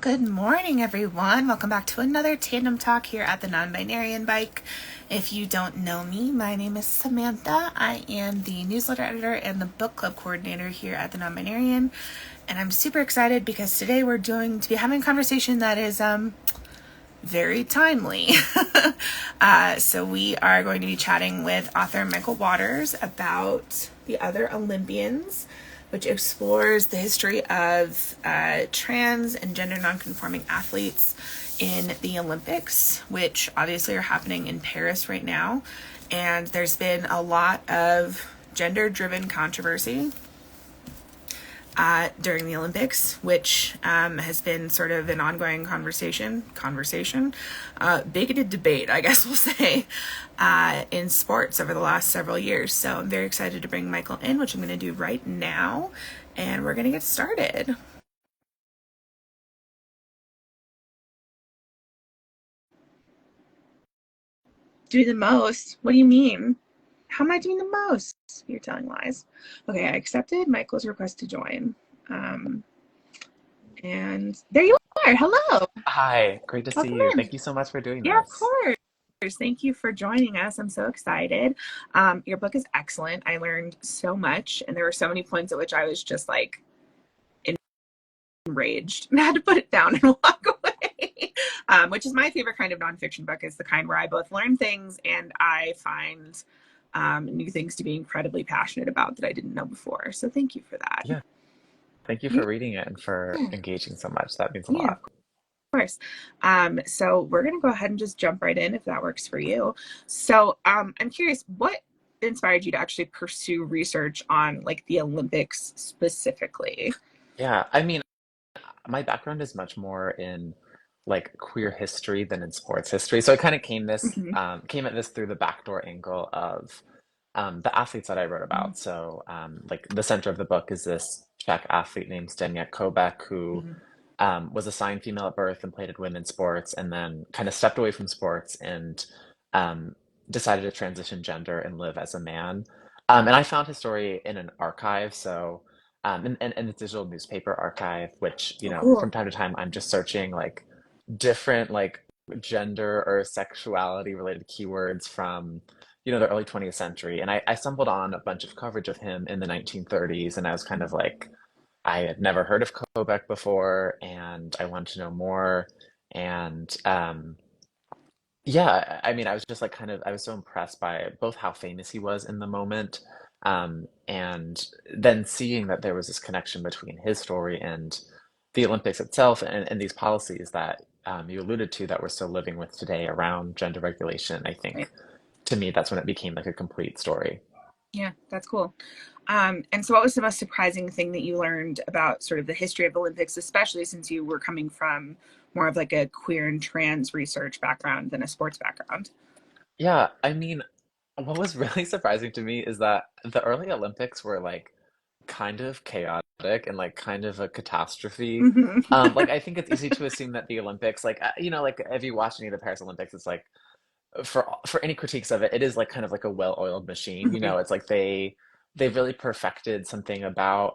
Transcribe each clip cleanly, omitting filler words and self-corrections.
Good morning, everyone. Welcome back to another Tandem Talk here at the Nonbinarian Bike. If you don't know me, my name is Samantha. I am the newsletter editor and the book club coordinator here at the Nonbinarian. And I'm super excited because today we're going to be having a conversation that is very timely. So we are going to be chatting with author Michael Waters about the Other Olympians, which explores the history of trans and gender nonconforming athletes in the Olympics, which obviously are happening in Paris right now. And there's been a lot of gender-driven controversy during the Olympics, which has been sort of an ongoing bigoted debate, I guess we'll say, in sports over the last several years. So I'm very excited to bring Michael in, which I'm going to do right now, and we're going to get started. Do the most? What do you mean? How am I doing the most? You're telling lies. Okay, I accepted Michael's request to join. And there you are. Hello. Hi, great to see Welcome you. in. Thank you so much for doing Yeah, of this. course. Thank you for joining us. I'm so excited. Your book is excellent. I learned so much, and there were so many points at which I was just like enraged and had to put it down and walk away. Which is my favorite kind of nonfiction book, is the kind where I both learn things and I find new things to be incredibly passionate about that I didn't know before. So thank you for that. Yeah, thank you Yeah, for reading it and for engaging so much. That means a yeah, of lot. course. So we're going to go ahead and just jump right in if that works for you. So I'm curious, what inspired you to actually pursue research on like the Olympics specifically? Yeah, my background is much more in like queer history than in sports history. So I kind of Mhm. came at this through the backdoor angle of the athletes that I wrote about. So like the center of the book is this Czech athlete named Zdeněk Koubek who Mhm. was assigned female at birth and played in women's sports, and then kind of stepped away from sports and um, decided to transition gender and live as a man. And I found his story in an archive, so in a digital newspaper archive, which, Oh, from cool. time to time I'm just searching like different like gender or sexuality related keywords from, the early 20th century. And I stumbled on a bunch of coverage of him in the 1930s, and I was kind of like, I had never heard of Quebec before, and I wanted to know more. And yeah, I was just like I was so impressed by both how famous he was in the moment, and then seeing that there was this connection between his story and the Olympics itself, and these policies that you alluded to that we're still living with today around gender regulation. I Right. think to me, that's when it became like a complete story. Yeah, that's cool. And so what was the most surprising thing that you learned about sort of the history of the Olympics, especially since you were coming from more of like a queer and trans research background than a sports background? Yeah, what was really surprising to me is that the early Olympics were like kind of chaotic and like kind of a catastrophe. Hmm. Like I think it's easy to assume that the Olympics, like like if you watch any of the Paris Olympics, it's like for any critiques of it, it is like kind of like a well-oiled machine. It's like they've really perfected something about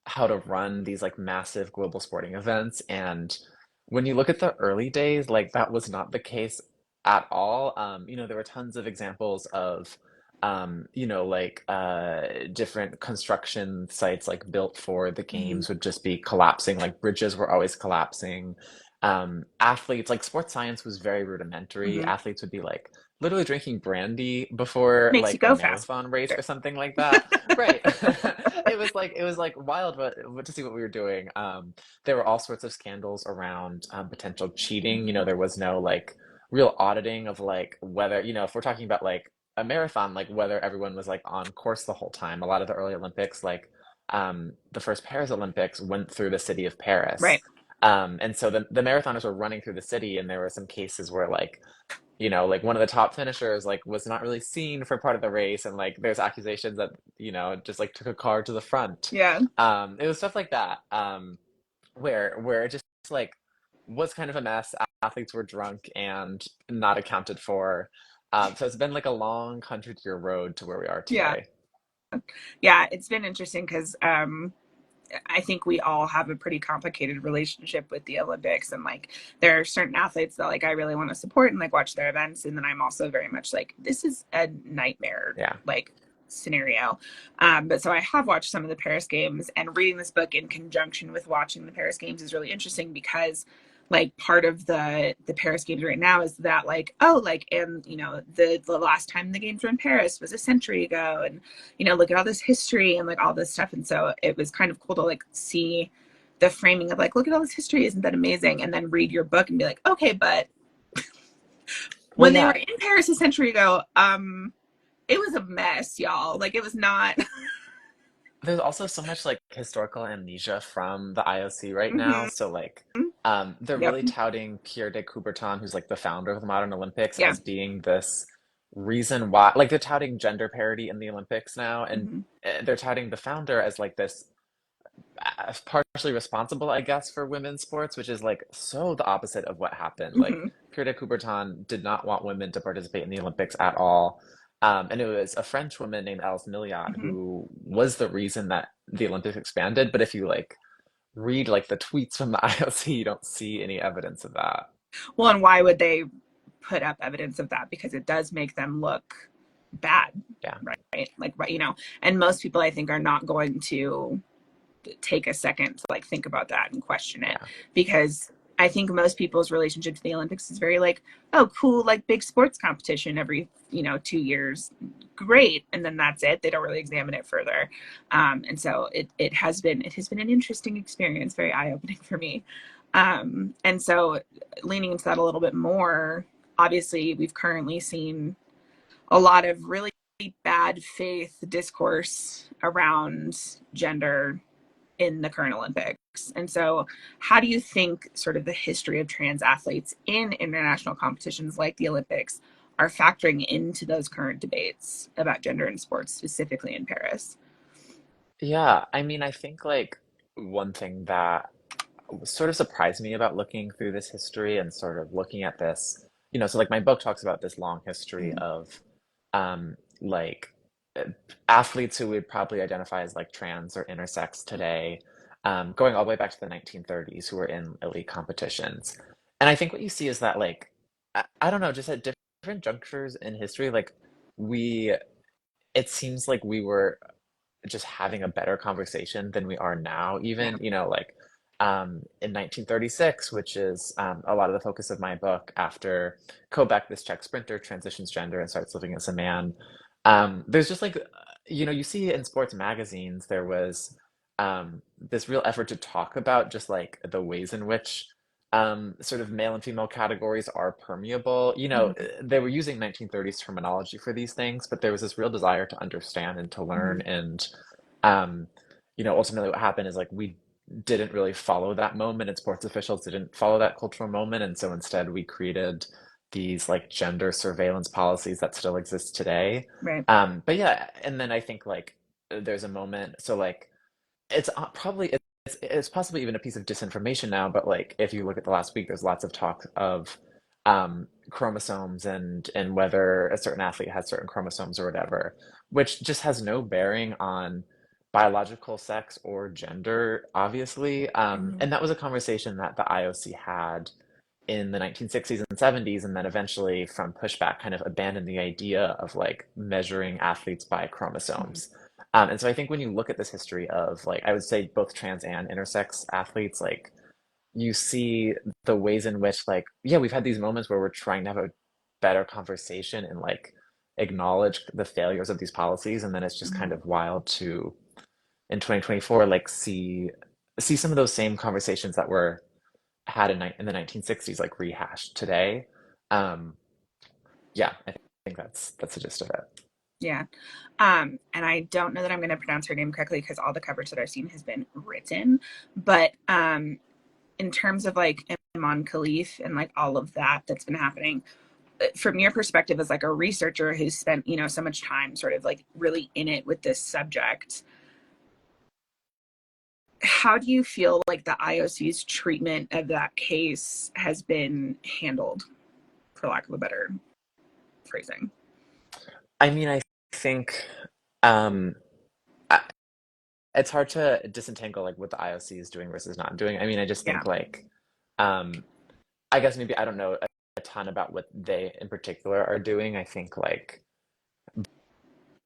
how to run these like massive global sporting events. And when you look at the early days, like that was not the case at all. There were tons of examples of like different construction sites like built for the Hmm. games would just be collapsing, like bridges were always collapsing. Athletes, like sports science was very rudimentary. Hmm. Athletes would be like literally drinking brandy before Makes you like a go faster. marathon race or something like that. Right. It was like wild, but to see what we were doing. There were all sorts of scandals around potential cheating. Hmm. There was no like real auditing of like whether, if we're talking about like a marathon, like whether everyone was like on course the whole time. A lot of the early Olympics, like the first Paris Olympics went through the city of Paris. Right. And so the marathoners were running through the city, and there were some cases where like one of the top finishers like was not really seen for part of the race, and like there's accusations that just like took a car to the front. Yeah. It was stuff like that, where it just like was kind of a mess. Athletes were drunk and not accounted for. So it's been like a long 100-year road to where we are Yeah. today. Yeah. It's been interesting because I think we all have a pretty complicated relationship with the Olympics, and like there are certain athletes that like I really want to support and like watch their events, and then I'm also very much like this is a nightmare Yeah. like scenario. But so I have watched some of the Paris Games, and reading this book in conjunction with watching the Paris Games is really interesting because like part of the Paris Games right now is that like oh like and you know the last time the games were in Paris was a century ago, and you know look at all this history and like all this stuff, and so it was kind of cool to like see the framing of like look at all this history, isn't that amazing, and then read your book and be like okay, but Well, when they were yeah, in Paris a century ago, it was a mess, y'all. Like it was not. there's also so much like historical amnesia from the IOC right now. Mm-hmm. So like they're Yep. really touting Pierre de Coubertin, who's like the founder of the modern Olympics, Yeah. as being this reason why like they're touting gender parity in the Olympics now, and Mm-hmm. they're touting the founder as like this partially responsible, I guess, for women's sports, which is like so the opposite of what happened. Like Mm-hmm. Pierre de Coubertin did not want women to participate in the Olympics at all. And it was a French woman named Alice Milliat Mm-hmm. who was the reason that the Olympics expanded. But if you like read like the tweets from the IOC, you don't see any evidence of that. Well, and why would they put up evidence of that? Because it does make them look bad, Yeah, right? Like, right, you know, and most people I think are not going to take a second to like think about that and question it, yeah, because I think most people's relationship to the Olympics is very like, oh, cool, like big sports competition every, you know, 2 years. Great. And then that's it. They don't really examine it further. And so it has been an interesting experience, very eye opening for me. And so leaning into that a little bit more, obviously we've currently seen a lot of really bad faith discourse around gender in the current Olympics. And so, how do you think sort of the history of trans athletes in international competitions like the Olympics are factoring into those current debates about gender in sports, specifically in Paris? yeah. I mean, I think like one thing that sort of surprised me about looking through this history and sort of looking at this, so like my book talks about this long history Mm-hmm. of like uh, athletes who would probably identify as like trans or intersex today, going all the way back to the 1930s who were in elite competitions. And I think what you see is that like I don't know, just at different junctures in history, like we it seems like we were just having a better conversation than we are now, Yeah. even, like in 1936, which is a lot of the focus of my book after Kobach, this Czech sprinter, transitions gender and starts living as a man. There's just like, you see in sports magazines, there was this real effort to talk about just like the ways in which sort of male and female categories are permeable. Mm-hmm. They were using 1930s terminology for these things, but there was this real desire to understand and to Mm-hmm. learn. And, um, ultimately what happened is like we didn't really follow that moment, and sports officials didn't follow that cultural moment. And so instead we created these like gender surveillance policies that still exist today. Right. But yeah, and then I think like there's a moment, so like it's probably it's possibly even a piece of disinformation now, but like if you look at the last week, there's lots of talk of chromosomes and whether a certain athlete has certain chromosomes or whatever, which just has no bearing on biological sex or gender, obviously. Mm-hmm. And that was a conversation that the IOC had in the 1960s and 70s, and then eventually, from pushback, kind of abandoned the idea of like measuring athletes by Mm-hmm. chromosomes. And so I think when you look at this history of like, I would say both trans and intersex athletes, like you see the ways in which like, yeah, we've had these moments where we're trying to have a better conversation and like acknowledge the failures of these policies, and then it's just kind Mm-hmm. of wild to in 2024 like see some of those same conversations that were had in the 1960s like rehashed today. Um, yeah, I think that's the gist of it. Yeah. And I don't know that I'm going to pronounce her name correctly because all the coverage that I've seen has been written. But in terms of like Imane Khelif and like all of that that's been happening, from your perspective as like a researcher who's spent, you know, so much time sort of like really in it with this subject, how do you feel like the IOC's treatment of that case has been handled, for lack of a better phrasing? I mean, I think um, it's hard to disentangle like what the IOC is doing versus not doing. I mean, I just Yeah. think like um I guess maybe I don't know a ton about what they in particular are doing. I think like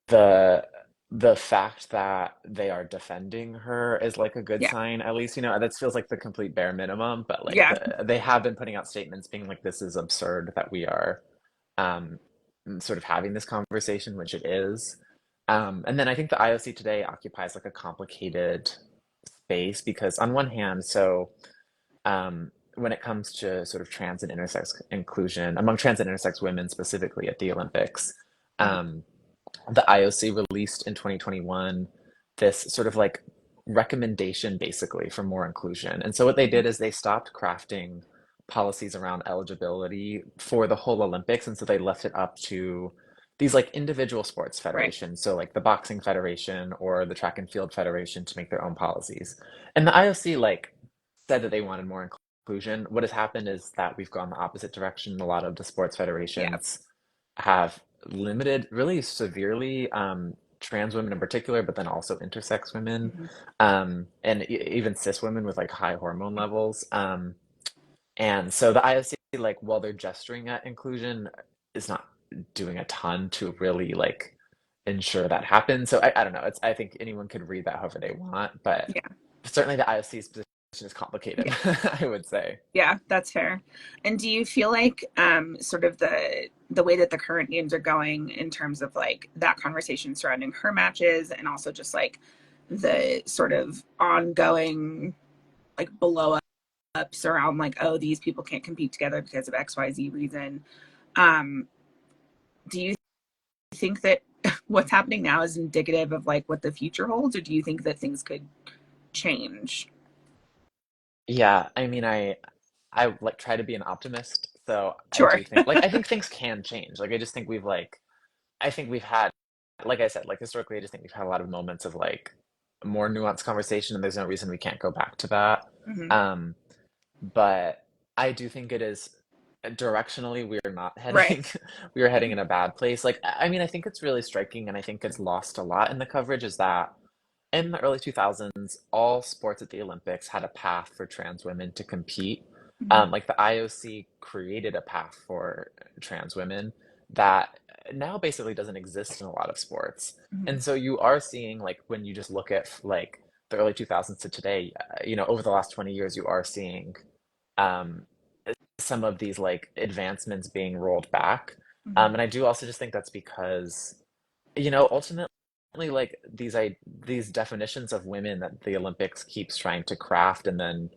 the the fact that they are defending her is like a good Yeah. sign, at least, that feels like the complete bare minimum, but like Yeah. they have been putting out statements being like this is absurd that we are um sort of having this conversation, which it is. And then I think the IOC today occupies like a complicated space because on one hand, when it comes to sort of trans and intersex inclusion among trans and intersex women specifically at the Olympics, Mhm. um, the IOC released in 2021 this sort of like recommendation basically for more inclusion. And so what they did Mhm. is they stopped crafting policies around eligibility for the whole Olympics. And so they left it up to these like individual sports Right. federations. So like the boxing federation or the track and field federation to make their own policies. And the IOC like said that they wanted more inclusion. What has happened is that we've gone the opposite direction. A lot of the sports Yeah. federations have limited really severely trans women in particular, but then also intersex women, Mhm. and even cis women with like high hormone levels. And so the IOC, like, while they're gesturing at inclusion, is not doing a ton to really like ensure that happens. So I don't know. I think anyone could read that however they want, but Yeah. certainly the IOC's position is complicated, Yeah. I would say. Yeah, that's fair. And do you feel like sort of the way that the current games are going in terms of like that conversation surrounding her matches and also just like the sort of ongoing like blow ups around like, oh, these people can't compete together because of XYZ reason. Um, do you think that what's happening now is indicative of like what the future holds, or do you think that things could change? Yeah, I mean, I like try to be an optimist, so I Sure. do think like I think things can change. Like I just think I think we've had, like I said, like historically, I just think we've had a lot of moments of like more nuanced conversation, and there's no reason we can't go back to that. Hmm. Um, but I do think it is directionally we are not Right. heading we are heading in a bad place. Like I mean, I think it's really striking, and I think it's lost a lot in the coverage is that in the early 2000s, all sports at the Olympics had a path for trans women to compete. Hmm. Like the IOC created a path for trans women that now basically doesn't exist in a lot of sports. Hmm. And so you are seeing, like, when you just look at like the early 2000s to today, over the last 20 years, you are seeing um, some of these like advancements being rolled back. Hmm. And I do also just think that's because ultimately, like these definitions of women that the Olympics keeps trying to craft and then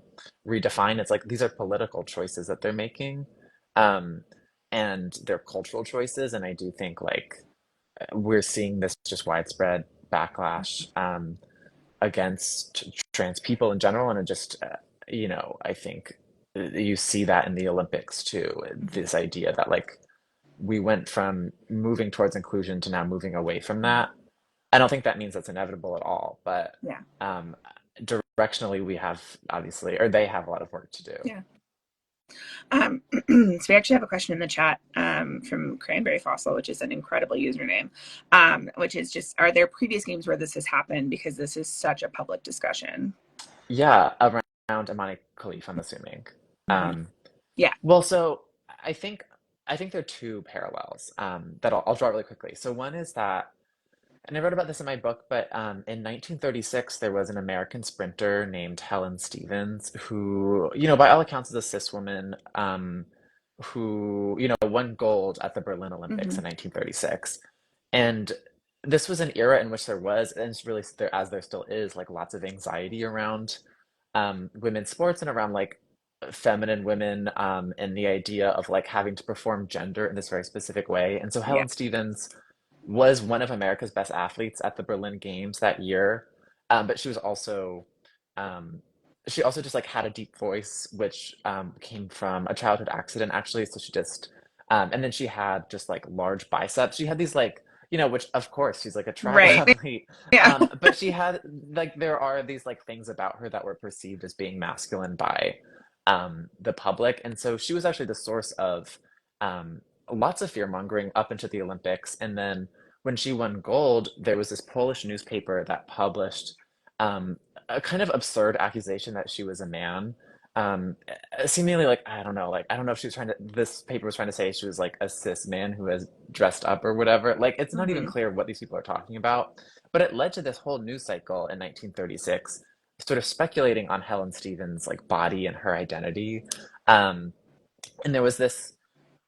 redefine, it's like these are political choices that they're making, um, and they're cultural choices. And I do think like we're seeing this just widespread backlash against trans people in general, and it just I think you see that in the Olympics too. Hmm. This idea that like we went from moving towards inclusion to now moving away from Hmm. that. I don't think that means that's inevitable at all, but Yeah. um, directionally, we have obviously, or they have a lot of work to do. Yeah. So we actually have a question in the chat from Cranberry Fossil, which is an incredible username, which is just, are there previous games where this has happened? Because this is such a public discussion. Yeah, around Imane Khelif, I'm assuming. Hmm. Um, Yeah. well, so I think I think there are two parallels that I'll draw really quickly. So one is that, and I wrote about this in my book, but in 1936, there was an American sprinter named Helen Stevens who, by all accounts, is a cis woman who, won gold at the Berlin Olympics Hmm. in 1936. And this was an era in which there was, and it's really there as there still is, like lots of anxiety around women's sports and around like feminine women, and the idea of like having to perform gender in this very specific way. And so Yeah. Helen Stevens was one of America's best athletes at the Berlin Games that year. But um, she also just like had a deep voice, which came from a childhood accident actually. So she just, and then she had just like large biceps. She had these like, which of course she's like a Right. triathlete. Yeah. But she had like, there are these like things about her that were perceived as being masculine by the public. And so she was actually the source of lots of fear mongering up into the Olympics. And then when she won gold, there was this Polish newspaper that published um, a kind of absurd accusation that she was a man. Seemingly like, I don't know if she was trying to, this paper was trying to say she was like a cis man who has dressed up or whatever. Like, it's not even Hmm. clear what these people are talking about. But it led to this whole news cycle in 1936, sort of speculating on Helen Stevens' like body and her identity. Um, and there was this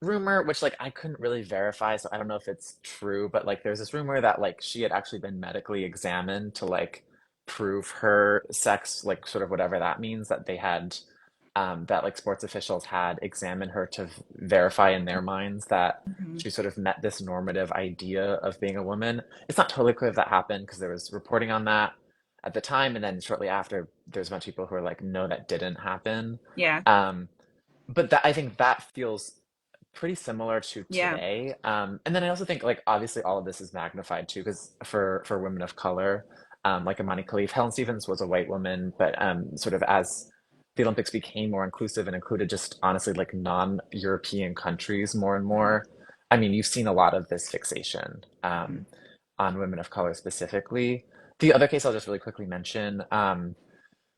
rumor, which like I couldn't really verify, so I don't know if it's true, but like there's this rumor that like she had actually been medically examined to like prove her sex, like sort of whatever that means, that they had that like sports officials had examined her to verify in their minds that Hmm. she sort of met this normative idea of being a woman. It's not totally clear if that happened because there was reporting on that at the time, and then shortly after, there's a bunch of people who are like, no, that didn't happen. Yeah. Um, but that I think that feels pretty similar to Yeah. today. And then I also think like obviously all of this is magnified too, because for women of color, like Imane Khelif, Helen Stevens was a white woman, but sort of as the Olympics became more inclusive and included just honestly like non-European countries more and Hmm. more, I mean, you've seen a lot of this fixation Hmm. on women of color specifically. The other case I'll just really quickly mention, I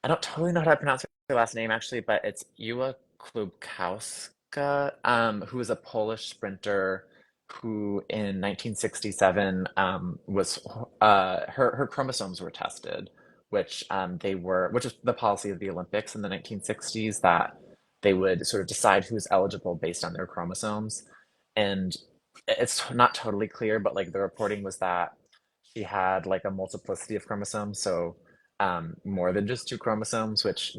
don't totally know how to pronounce her last name actually, but it's Iwa Klubkowska, who was a Polish sprinter who in 1967 was her chromosomes were tested, which was the policy of the Olympics in the 1960s, that they would sort of decide who's eligible based on their chromosomes. And it's not totally clear, but like the reporting was that she had like a multiplicity of chromosomes, so more than just two chromosomes, which,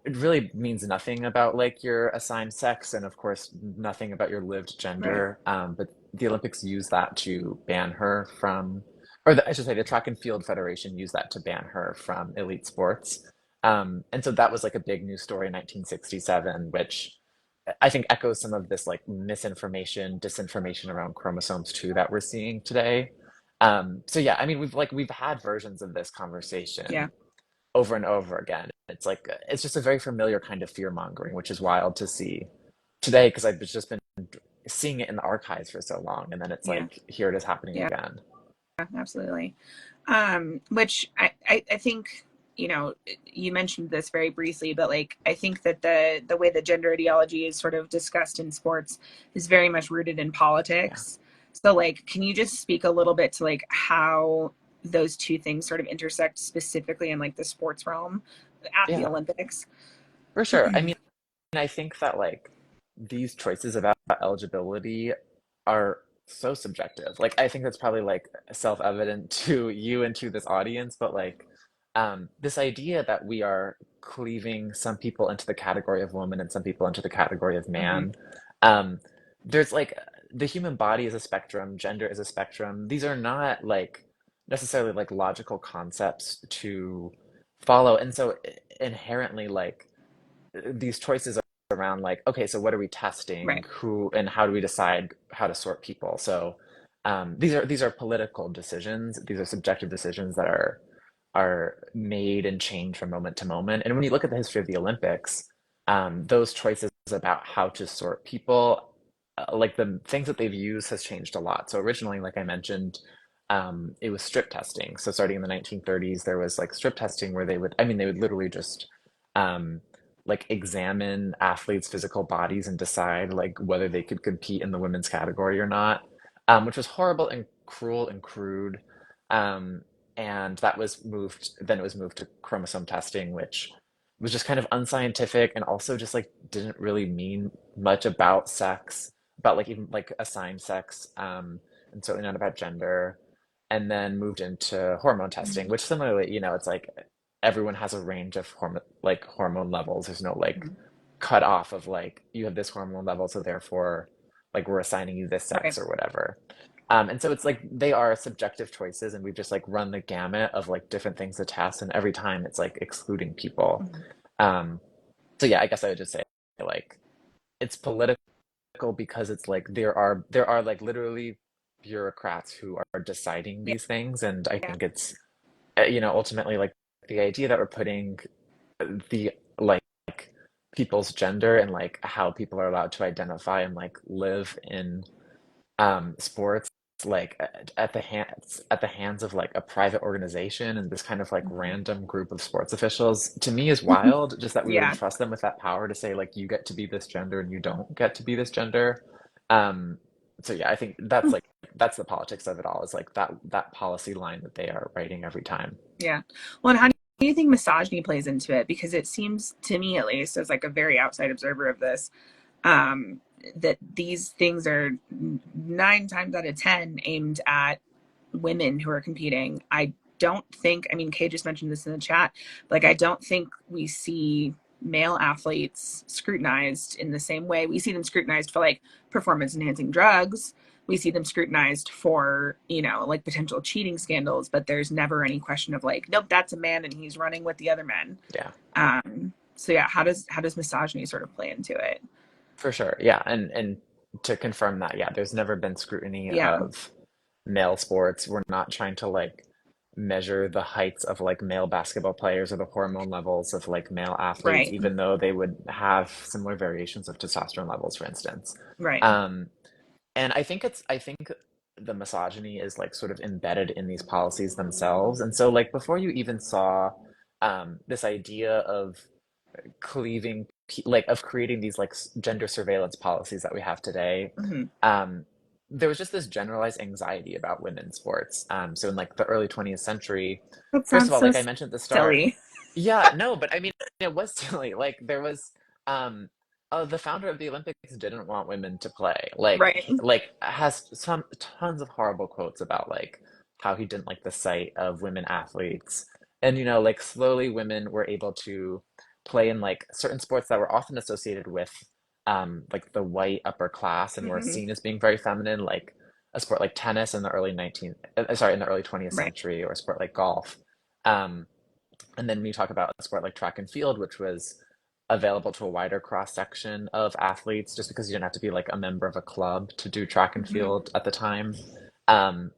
it really means nothing about like your assigned sex, and of course, nothing about your lived Right. gender. But the Olympics used that to ban her from, or I should say, the Track and Field Federation used that to ban her from elite sports. And so that was like a big news story in 1967, which I think echoes some of this like misinformation, disinformation around chromosomes too that we're seeing today. So yeah, I mean, we've had versions of this Yeah. conversation over and over again. It's like it's just a very familiar kind of fear mongering, which is wild to see today because I've just been seeing it in the archives for so long, and then it's Yeah. like here it is happening Yeah. again. Absolutely. Which I think, you know, you mentioned this very briefly, but like I think that the way that gender ideology is sort of discussed in sports is very much rooted in Yeah, politics. So like, can you just speak a little bit to like how those two things sort of intersect specifically in like the sports realm at the yeah, Olympics? for sure. I mean, I think that like these choices about eligibility are so subjective. Like I think that's probably like self-evident to you and to this audience, but like this idea that we are cleaving some people into the category of woman and some people into the category of Hmm. man. Um, there's like the human body is a spectrum, gender is a spectrum. These are not like necessarily like logical concepts to follow. And so inherently like these choices around like, okay, so what are we testing? Right. Who and how do we decide how to sort people? So these are political decisions. These are subjective decisions that are made and change from moment to moment. And when you look at the history of the Olympics, those choices about how to sort people, like the things that they've used has changed a lot. So originally, like I mentioned, it was strip testing. So starting in the 1930s, there was like strip testing where they would literally just um, like examine athletes' physical bodies and decide like whether they could compete in the women's category or not, which was horrible and cruel and crude. Um, and then it was moved to chromosome testing, which was just kind of unscientific and also just like didn't really mean much about sex, about like even like assigned sex, and certainly not about gender. And then moved into hormone testing, which similarly, it's like everyone has a range of hormone levels. There's no like Hmm. cut off of like you have this hormone level, so therefore like we're assigning you this Right. sex or whatever. And so it's like they are subjective choices, and we've just like run the gamut of like different things to test, and every time it's like excluding people. Hmm. Um, so yeah, I guess I would just say like it's political because it's like there are like literally bureaucrats who are deciding Yeah. these things, and I Yeah. think it's ultimately like the idea that we're putting the like people's gender and like how people are allowed to identify and like live in sports like at the hands of like a private organization and this kind of like Mhm. random group of sports officials to me is wild. Just that we would Yeah. entrust them with that power to say like you get to be this gender and you don't get to be this gender. Um, so yeah, I think that's the politics of it all is like that policy line that they are writing every time. Yeah. Well, and how do you think misogyny plays into it? Because it seems to me, at least, as like a very outside observer of this, um, that these things are 9 times out of 10 aimed at women who are competing. I don't think, I mean, Kay just mentioned this in the chat, like, I don't think we see male athletes scrutinized in the same way. We see them scrutinized for like performance enhancing drugs. We see them scrutinized for, like potential cheating scandals, but there's never any question of like, nope, that's a man and he's running with the other men. Yeah, So yeah, how does misogyny sort of play into it? for sure. Yeah, and to confirm that, yeah, there's never been scrutiny Yeah, of male sports. We're not trying to like measure the heights of like male basketball players or the hormone levels of like male athletes, right, even though they would have similar variations of testosterone levels, for instance. right. Um, and I think the misogyny is like sort of embedded in these policies themselves. And so like before you even saw this idea of cleaving like of creating these like gender surveillance policies that we have today, Hmm. um, there was just this generalized anxiety about women's sports. So in like the early 20th century, That first of sounds all, so like I mentioned at the start, silly. yeah, no, but I mean, it was silly. Like there was, um, the founder of the Olympics didn't want women to play. Right. Like has some tons of horrible quotes about like how he didn't like the sight of women athletes. And like slowly women were able to play in like certain sports that were often associated with like the white upper class and were Hmm. seen as being very feminine, like a sport like tennis in the in the early 20th Right. century, or a sport like golf. Um, and then we talk about a sport like track and field, which was available to a wider cross section of athletes, just because you didn't have to be like a member of a club to do track and Hmm. field at the time. Um,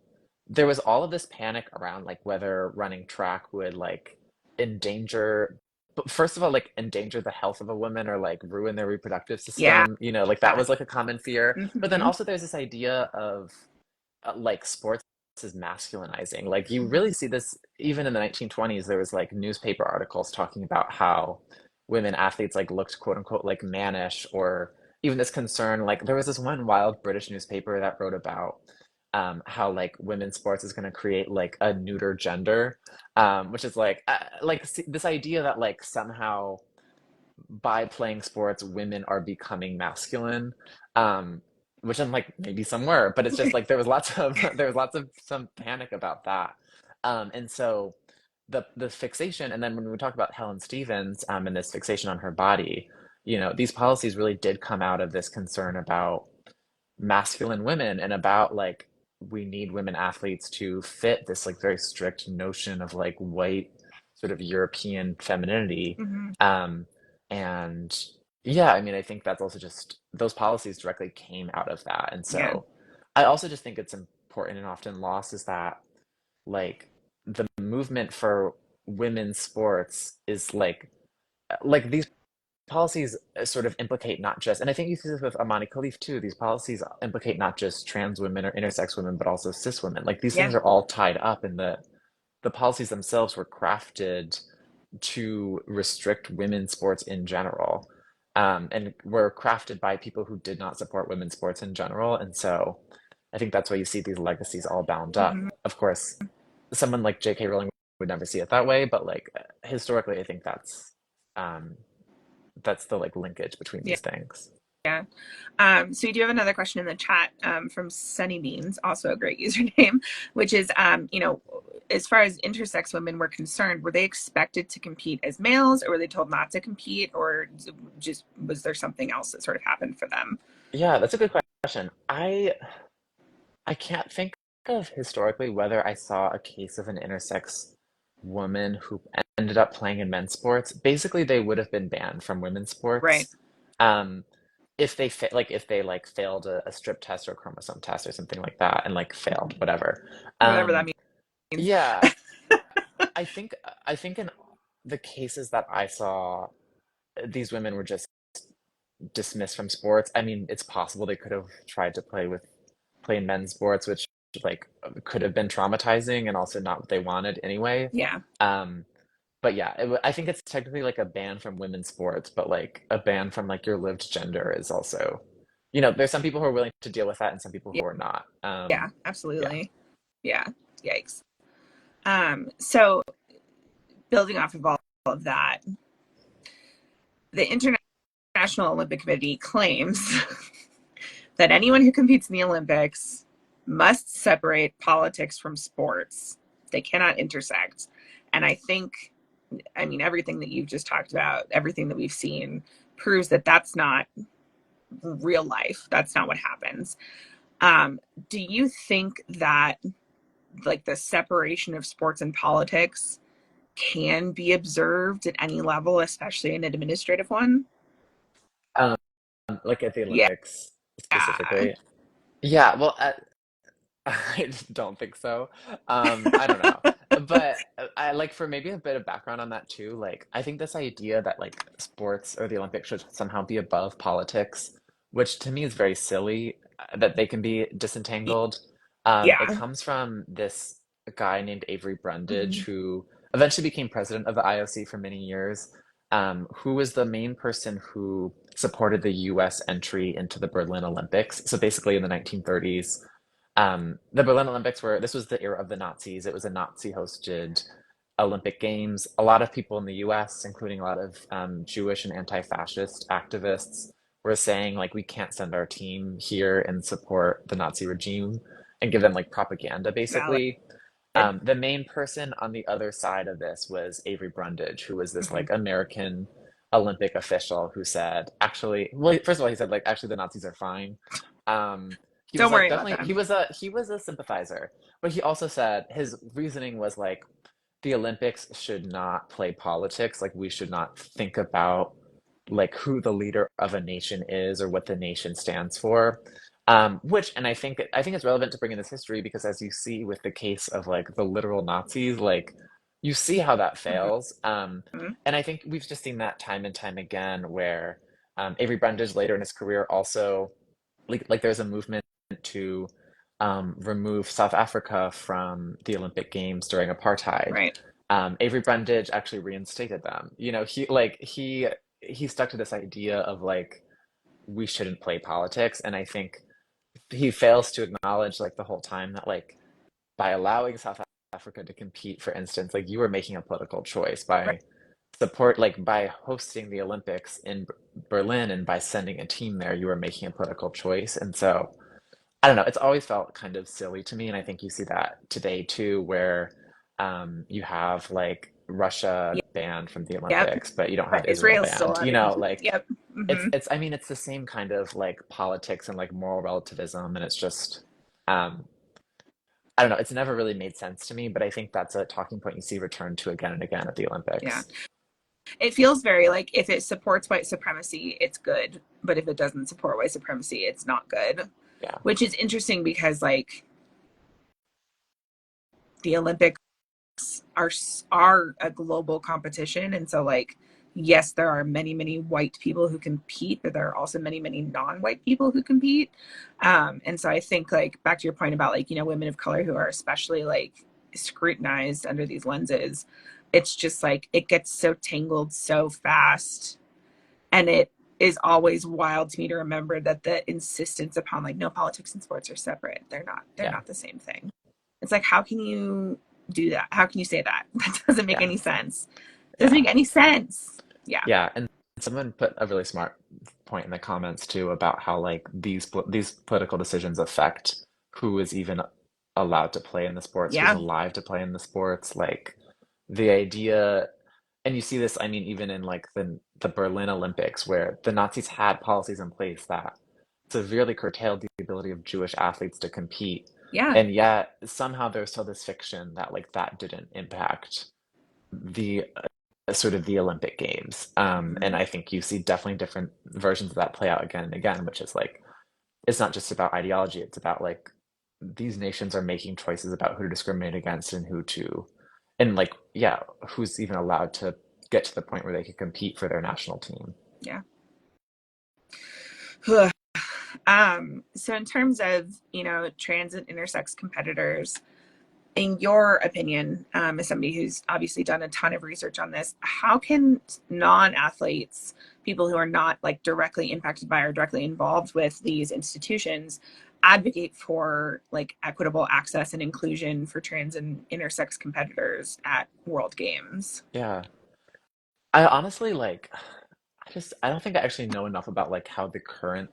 there was all of this panic around like whether running track would like endanger, but first of all, like endanger the health of a woman or like ruin their reproductive Yeah. system. Like that was like a common fear. But then Hmm. also there's this idea of like sports is masculinizing. Like you really Hmm. see this even in the 1920s. There was like newspaper articles talking about how women athletes like looked quote unquote like mannish, or even this concern. Like there was this one wild British newspaper that wrote about how like women's sports is going to create like a neuter gender, which is like this idea that like somehow by playing sports, women are becoming masculine. Um, which I'm like, maybe some were, but it's just like there was lots of there was lots of some panic about that. And so the fixation, and then when we talk about Helen Stevens, and this fixation on her body, these policies really did come out of this concern about masculine women and about like we need women athletes to fit this like very strict notion of like white sort of European femininity. Hmm. Um, and yeah, I mean, I think that's also just those policies directly came out of that. And Yeah. so I also just think it's important and often lost is that like the movement for women's sports is like these policies sort of implicate not just, and I think you see this with Imane Khelif too, these policies implicate not just trans women or intersex women, but also cis women. Like these Yeah. things are all tied up in the policies themselves were crafted to restrict women's sports in general. And were crafted by people who did not support women's sports in general. And so I think that's why you see these legacies all bound up. Hmm. Of course, someone like J.K. Rowling would never see it that way, but like historically, I think um, that's the like linkage between Yeah. these things. Yeah. So we do have another question in the chat from Sunny Beans, also a great username, which is, as far as intersex women were concerned, were they expected to compete as males, or were they told not to compete, or just was there something else that sort of happened for them? Yeah, that's a good question. I can't think of historically whether I saw a case of an intersex woman who ended up playing in men's sports. Basically, they would have been banned from women's Right. sports. Um, if they like failed a strip test or a chromosome test or something like that and like failed, whatever. Whatever that Um, means. yeah, I think I think in the cases that I saw, these women were just dismissed from sports. I mean, it's possible they could have tried to play in men's sports, which like could have been traumatizing and also not what they wanted anyway. Yeah. Um, but yeah, I think it's technically like a ban from women's sports, but like a ban from like your lived gender is also, there's some people who are willing to deal with that and some people Yeah. who are not. Yeah, Yeah. absolutely. Yeah. Yikes. So building off of all of that, the International Olympic Committee claims that anyone who competes in the Olympics must separate politics from sports. They cannot intersect. And I mean, everything that you've just talked about, everything that we've seen proves that that's not real life. That's not what happens. Do you think that like the separation of sports and politics can be observed at any level, especially an administrative one? Um, like at the Yeah. Olympics specifically. Yeah, well, I don't think so. I don't know. But I like for maybe a bit of background on that too. Like, I think this idea that like sports or the Olympics should somehow be above politics, which to me is very silly, that they can be disentangled. It Yeah. comes from this guy named Avery Brundage, Mhm. who eventually became president of the IOC for many years, who was the main person who supported the US entry into the Berlin Olympics. So basically in the 1930s, the Berlin Olympics this was the era of the Nazis. It was a Nazi hosted Olympic Games. A lot of people in the US, including a lot of Jewish and anti-fascist activists, were saying like we can't send our team here and support the Nazi regime and give them like propaganda Valid. basically. The main person on the other side of this was Avery Brundage, who was this Mhm. like American Olympic official who said, actually, well, first of all, he said like actually the Nazis are fine. He was Don't like worry about definitely them. he was a sympathizer, but he also said his reasoning was like the Olympics should not play politics. Like we should not think about like who the leader of a nation is or what the nation stands for. And I think it's relevant to bring in this history because as you see with the case of like the literal Nazis, like you see how that fails. Mhm. And I think we've just seen that time and time again where Avery Brundage later in his career also like there's a movement to remove South Africa from the Olympic Games during apartheid. Right. Avery Brundage actually reinstated them. He stuck to this idea of like we shouldn't play politics, and I think he fails to acknowledge like the whole time that like by allowing South Africa to compete, for instance, like you were making a political choice Right. by by hosting the Olympics in Berlin and by sending a team there, you were making a political choice. And so I don't know, it's always felt kind of silly to me, and I think you see that today too, where you have like Russia banned from the Yep. Olympics, but you don't have But Israel Israel's still banned. on it. Like Yep. Hmm. I mean, it's the same kind of like politics and like moral relativism, and it's just um, I don't know, it's never really made sense to me, but I think that's a talking point you see returned to again and again at the Yeah. Olympics. It feels very like if it supports white supremacy, it's good. But if it doesn't support white supremacy, it's not good. Yeah, Which is interesting because like the Olympics are are a global competition, and so like yes, there are many white people who compete, but there are also many non-white people who compete. And so I think like back to your point about like women of color who are especially like scrutinized under these lenses. It's just like it gets so tangled so fast, and it is always wild to me to remember that the insistence upon like no, politics and sports are separate. They're yeah, not the same thing. It's like how can you do that? How can you say that? That doesn't make yeah, any sense. It doesn't yeah. make any sense. Yeah. Yeah, and someone put a really smart point in the comments too about how like these political decisions affect who is even allowed to play in the sports, who's Yeah. alive to play in the sports. Like the idea, and you see this, I mean, even in like the Berlin Olympics, where the Nazis had policies in place that severely curtailed the ability of Jewish athletes to compete, Yeah. and yet somehow there's still this fiction that like that didn't impact the sort of the Olympic Games. And Mhm. I think you see definitely different versions of that play out again and again, which is like it's not just about ideology, it's about like these nations are making choices about who to discriminate against and who to and like yeah, who's even allowed to get to the point where they can compete for their national team. Yeah. So in terms of, trans and intersex competitors, in your opinion, as somebody who's obviously done a ton of research on this, how can non-athletes, people who are not like directly impacted by or directly involved with these institutions, advocate for like equitable access and inclusion for trans and intersex competitors at World Games? Yeah. I honestly like I don't think I actually know enough about like how the current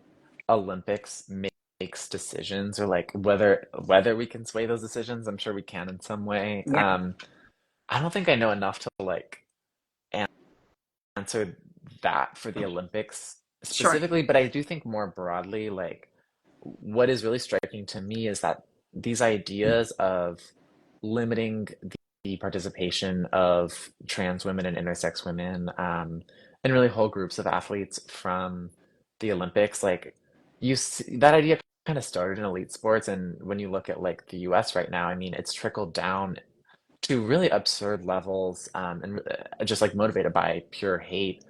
Olympics makes decisions or like whether we can sway those decisions. I'm sure we can in some way. Yeah, I don't think I know enough to like answer that for the Olympics sure. specifically, but I do think more broadly, like what is really striking to me is that these ideas of limiting the participation of trans women and intersex women, and really whole groups of athletes from the Olympics, like you see, that idea kind of started in elite sports, and when you look at like the US right now, I mean, it's trickled down to really absurd levels, and just like motivated by pure hate,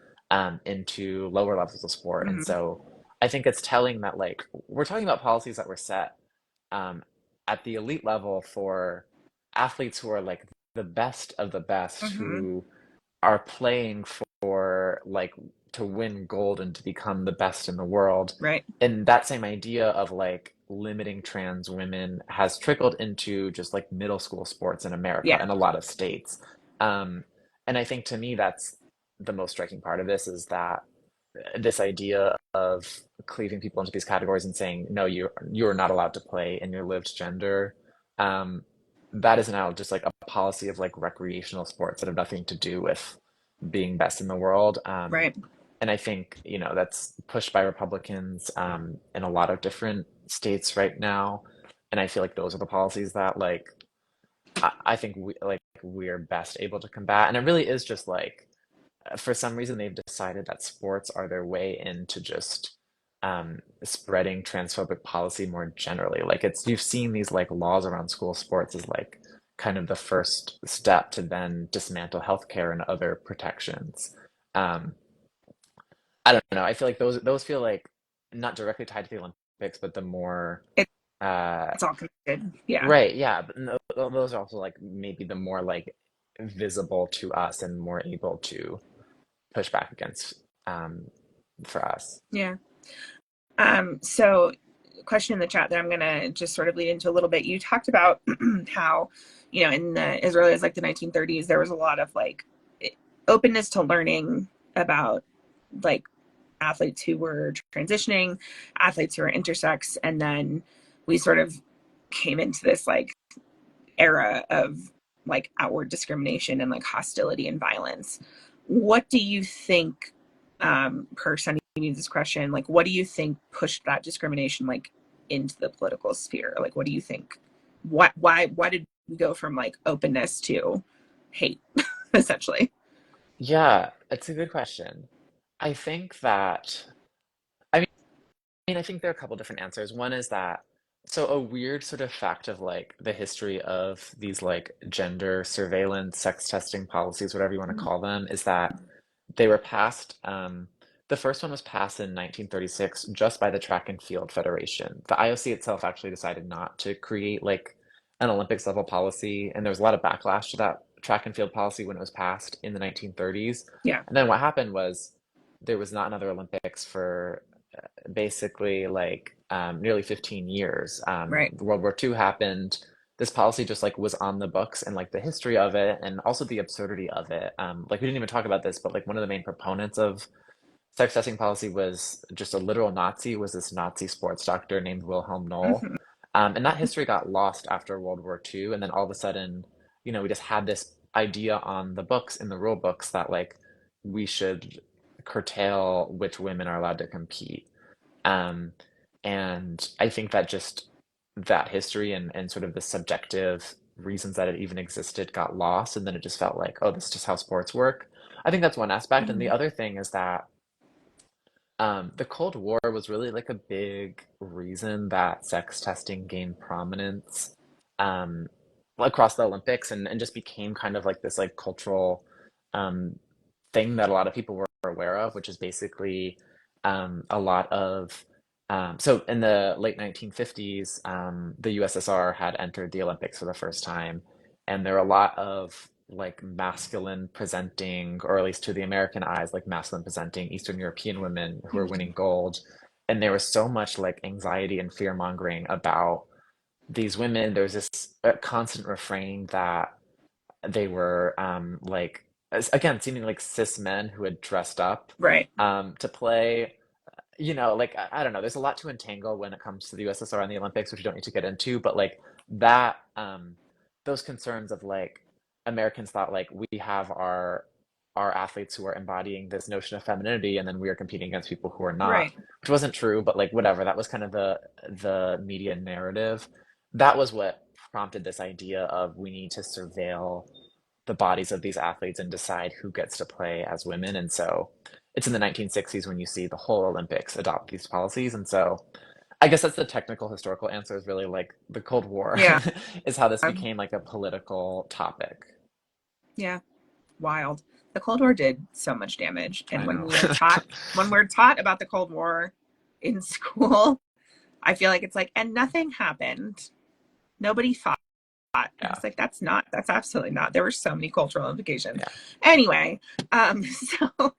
into lower levels of sport. And Mhm. so I think it's telling that like we're talking about policies that were set, um, at the elite level for athletes who are like the best of the best, Mhm. who are playing for like to win gold and to become the best in the world. Right. And that same idea of like limiting trans women has trickled into just like middle school sports in America Yeah. and a lot of states. Um, and I think to me that's the most striking part of this is that this idea of cleaving people into these categories and saying, no, you're not allowed to play in your lived gender. Um, that is now just like a policy of like recreational sports that have nothing to do with being best in the world. Right. And I think, that's pushed by Republicans, in a lot of different states right now. And I feel like those are the policies that like I think we're best able to combat. And it really is just like for some reason they've decided that sports are their way into just spreading transphobic policy more generally. Like it's you've seen these like laws around school sports as like kind of the first step to then dismantle healthcare and other protections. Um, I don't know. I feel like those feel like not directly tied to the Olympics, but the more It, uh, it's all connected. Yeah. right, yeah. But those are also like maybe the more like visible to us and more able to push back against, for us. Yeah. So question in the chat that I'm gonna just sort of lead into a little bit. You talked about how, in the as early as like the 1930s, there was a lot of like openness to learning about like athletes who were transitioning, athletes who were intersex, and then we sort of came into this like era of like outward discrimination and like hostility and violence. What do you think, per Sunny Needs' question, like what do you think pushed that discrimination like into the political sphere? Like what do you think? Why did we go from like openness to hate, essentially? Yeah, it's a good question. I think that, I mean, I think there are a couple different answers. One is that, so a weird sort of fact of like the history of these like gender surveillance, sex testing policies, whatever you want to call them, is that they were passed. The first one was passed in 1936 just by the Track and Field Federation. The IOC itself actually decided not to create like an Olympics level policy, and there was a lot of backlash to that track and field policy when it was passed in the 1930s. Yeah. And then what happened was there was not another Olympics for basically like nearly 15 years. Right. World War II happened. This policy just like was on the books, and like the history of it and also the absurdity of it. Like we didn't even talk about this, but like one of the main proponents of sex testing policy was just a literal Nazi, was this Nazi sports doctor named Wilhelm Noll. Mm-hmm. And that history got lost after World War II. And then all of a sudden, we just had this idea on the books, in the rule books, that like we should curtail which women are allowed to compete. Um, and I think that just that history and sort of the subjective reasons that it even existed got lost. And then it just felt like, oh, this is just how sports work. I think that's one aspect. And the Mm-hmm. other thing is that the Cold War was really like a big reason that sex testing gained prominence, um, across the Olympics, and just became kind of like this like cultural, um, thing that a lot of people were aware of, which is basically, a lot of So in the late 1950s, the USSR had entered the Olympics for the first time, and there were a lot of like masculine presenting, or at least to the American eyes, like masculine presenting Eastern European women who were winning gold. And there was so much like anxiety and fear mongering about these women. There was this constant refrain that they were like again seeming like cis men who had dressed up Right. to play. Like I don't know. There's a lot to entangle when it comes to the USSR and the Olympics, which we don't need to get into. But like that, those concerns of like Americans thought like we have our athletes who are embodying this notion of femininity, and then we are competing against people who are not, Right. which wasn't true. But like whatever, that was kind of the media narrative. That was what prompted this idea of we need to surveil the bodies of these athletes and decide who gets to play as women. And so it's in the 1960s when you see the whole Olympics adopt these policies. And so I guess that's the technical historical answer, is really like the Cold War Yeah. is how this became like a political topic. Yeah. Wild. The Cold War did so much damage. And I when know. we're taught about the Cold War in school, I feel like it's like, and nothing happened. Nobody fought. Yeah. It's like, that's absolutely not. There were so many cultural implications. Yeah. Anyway, so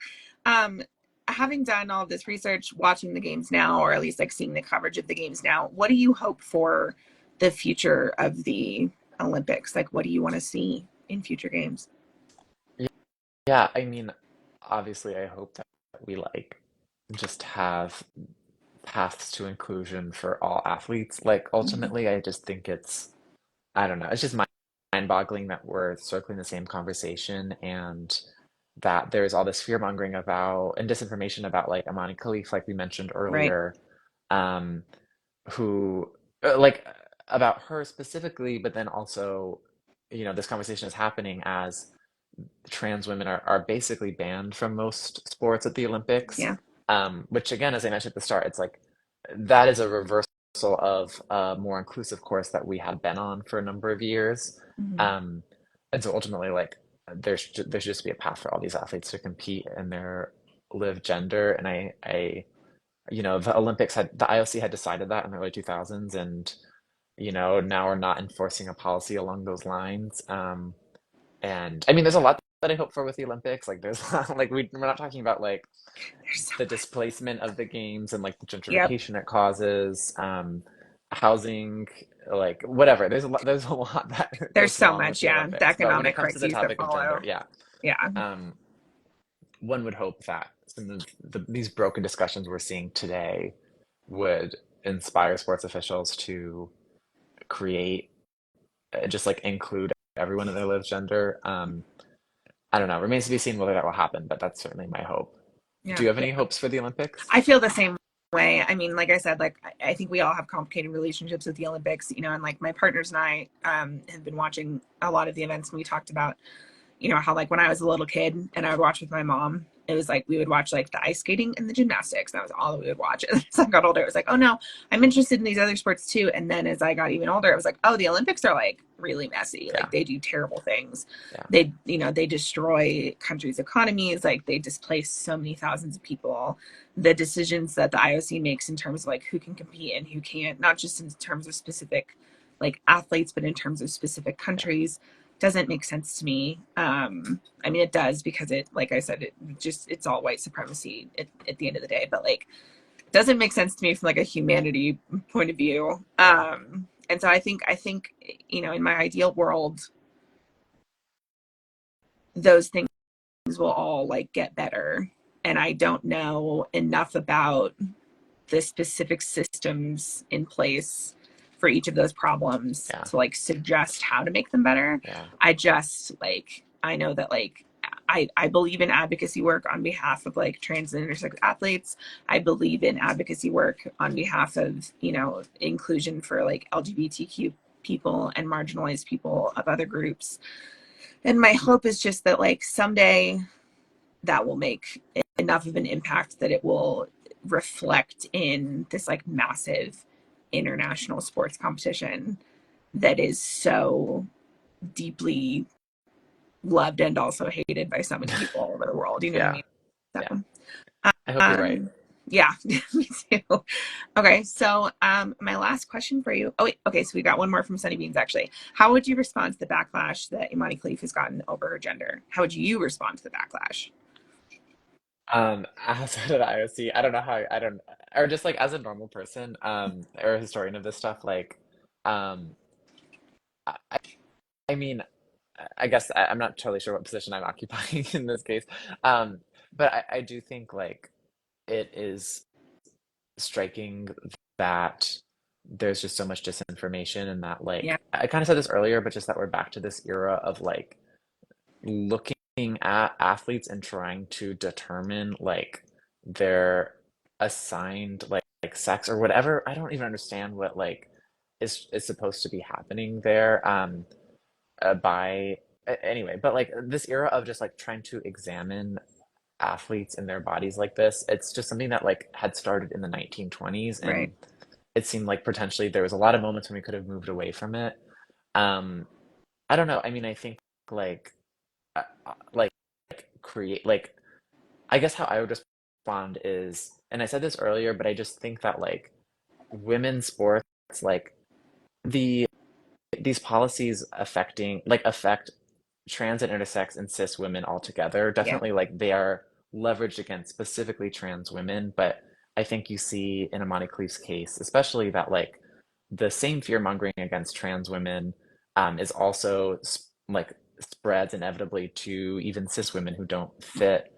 having done all of this research, watching the games now, or at least like seeing the coverage of the games now, what do you hope for the future of the Olympics? Like, what do you want to see in future games? Yeah, I mean, obviously I hope that we like just have paths to inclusion for all athletes. Like Mhm. ultimately I just think I don't know, it's just mind-boggling that we're circling the same conversation, and that there's all this fear-mongering about and disinformation about like Imane Khelif, like we mentioned Right. earlier, um, who like about her specifically, but then also, this conversation is happening as trans women are basically banned from most sports at the Olympics. Yeah. Which again, as I mentioned at the start, it's like that is a reversal of a more inclusive course that we had been on for a number of years. Mhm. Um, and so ultimately, like there should just be a path for all these athletes to compete in their live gender. And the Olympics the IOC had decided that in the early 2000s, and now we're not enforcing a policy along those lines. And I mean, there's a lot that I hope for with the Olympics. Like there's like we're not talking about like There's so the much. displacement of the games and like the Yep. gentrification it causes, housing, like whatever. There's a lot that There's goes so wrong with much. the Yeah. The Olympics. But when it economic comes to the crises that topic of gender, follow. yeah, Yeah. um, one would hope that some of these broken discussions we're seeing today would inspire sports officials to create, just like include everyone in their live gender. I don't know. Remains to be seen whether that will happen, but that's certainly my hope. Do Yeah. you have any hopes for the Olympics? I feel the same way. I mean, like I said, like I think we all have complicated relationships with the Olympics, and like my partners and I have been watching a lot of the events, and we talked about, how like when I was a little kid and I would watch with my mom, it was like we would watch like the ice skating and the gymnastics. That was all that we would watch. And as I got older, it was like, oh no, I'm interested in these other sports too. And then as I got even older, it was like, oh, the Olympics are like really messy. Yeah, Like they do terrible things. yeah, They destroy countries' economies. Like they displace so many thousands of people. The decisions that the IOC makes in terms of like who can compete and who can't, not just in terms of specific like athletes, but in terms of specific yeah, countries, doesn't make sense to me. I mean, it does because it, like I said, it's all white supremacy at the end of the day, but like, it doesn't make sense to me from like a humanity point of view. yeah, And so I think, in my ideal world, those things will all like get better. And I don't know enough about the specific systems in place for each of those problems yeah, to like suggest how to make them better. yeah, I know that like I believe in advocacy work on behalf of like trans and intersex athletes. I believe in advocacy work on behalf of, inclusion for like LGBTQ people and marginalized people of other groups. And my hope is just that like someday that will make enough of an impact that it will reflect in this like massive international sports competition that is so deeply loved and also hated by so many people all over the world. You know what I yeah, mean? yeah. So, I hope you're right. Yeah, me too. Okay, so my last question for you. Oh wait, okay, so we got one more from Sunny Beans actually. How would you respond to the backlash that Imane Khelif has gotten over her gender? How would you respond to the backlash? Outside of the IOC, I don't know how I don't, or just like as a normal person, or a historian of this stuff, like, um, I, I mean, I guess I'm not totally sure what position I'm occupying in this case, um, but I do think like it is striking that there's just so much disinformation and that Yeah, like I kind of said this earlier, but just that we're back to this era of like looking at athletes and trying to determine like their assigned like sex or whatever. I don't even understand what like is supposed to be happening there by anyway, but like this era of just like trying to examine athletes and their bodies like this, it's just something that like had started in the 1920s, right, and it seemed like potentially there was a lot of moments when we could have moved away from it. um I don't know, I mean, I think like like create like I guess how I would respond is, and I said this earlier, but I just think that like women's sports, like the these policies affect trans and intersex and cis women altogether. yeah, Definitely like they are leveraged against specifically trans women, but I think you see in Imani Khalif's case, especially that like the same fear mongering against trans women is also like spreads inevitably to even cis women who don't fit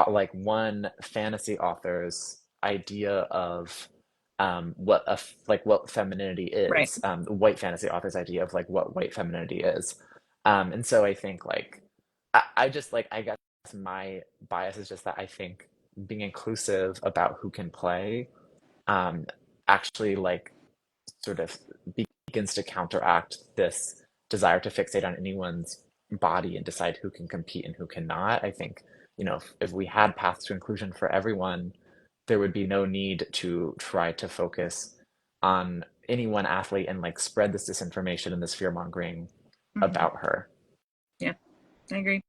like one fantasy author's idea of like what femininity right. is, white fantasy author's idea of like what white femininity is. And so I think like I just like I guess my bias is just that I think being inclusive about who can play um actually like sort of begins to counteract this desire to fixate on anyone's body and decide who can compete and who cannot. I think, if we had paths to inclusion for everyone, there would be no need to try to focus on any one athlete and like spread this disinformation and this fear mongering Hmm. about her. Yeah, I agree.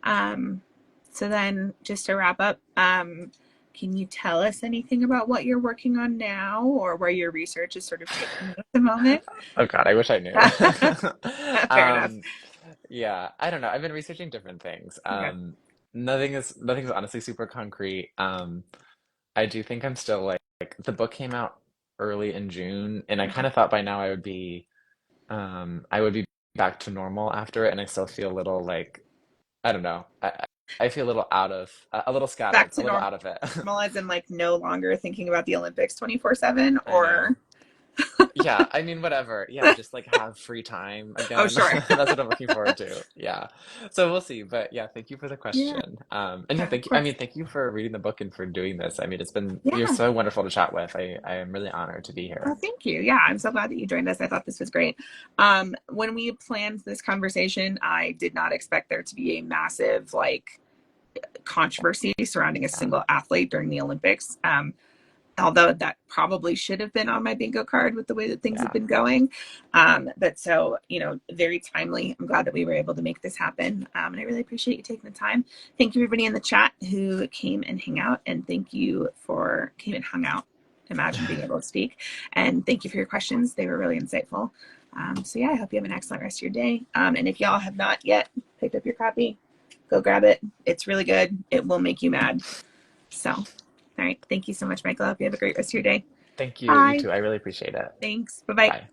Um, so then just to wrap up, can you tell us anything about what you're working on now or where your research is sort of taking you at the moment? Oh God, I wish I knew. Fair enough. Um, yeah, I don't know. I've been researching different things. Okay. Nothing's honestly super concrete. I do think I'm still like the book came out early in June, and I kind of thought by now I would be back to normal after it, and I still feel a little like I don't know. I feel a little out of a little Back scattered, a to little normal out of it. as in like no longer thinking about the Olympics 24/7 I or know. Yeah, I mean, whatever. Yeah, just like have free time oh again. sure. That's what I'm looking forward to. Yeah. So we'll see. But yeah, thank you for the Yeah, question. And yeah, of thank you. I course. mean, thank you for reading the book and for doing this. I mean, you're Yeah. so wonderful to chat with. I am really honored to be Oh, here. thank you. Yeah, I'm so glad that you joined us. I thought this was great. When we planned this conversation, I did not expect there to be a massive like controversy surrounding a Yeah. single athlete during the Olympics. Although that probably should have been on my bingo card with the way that things have Yeah. been going. But so, very timely. I'm glad that we were able to make this happen. And I really appreciate you taking the time. Thank you, everybody in the chat who came and hang out. And thank you for came and hung out. Imagine being able to speak. And thank you for your questions. They were really insightful. So, yeah, I hope you have an excellent rest of your day. And if y'all have not yet picked up your copy, go grab it. It's really good. It will make you mad. So, all right. Thank you so much, Michael. I hope you have a great rest of your day. Thank you. You Bye. too. I really appreciate it. Thanks. Bye bye. Bye.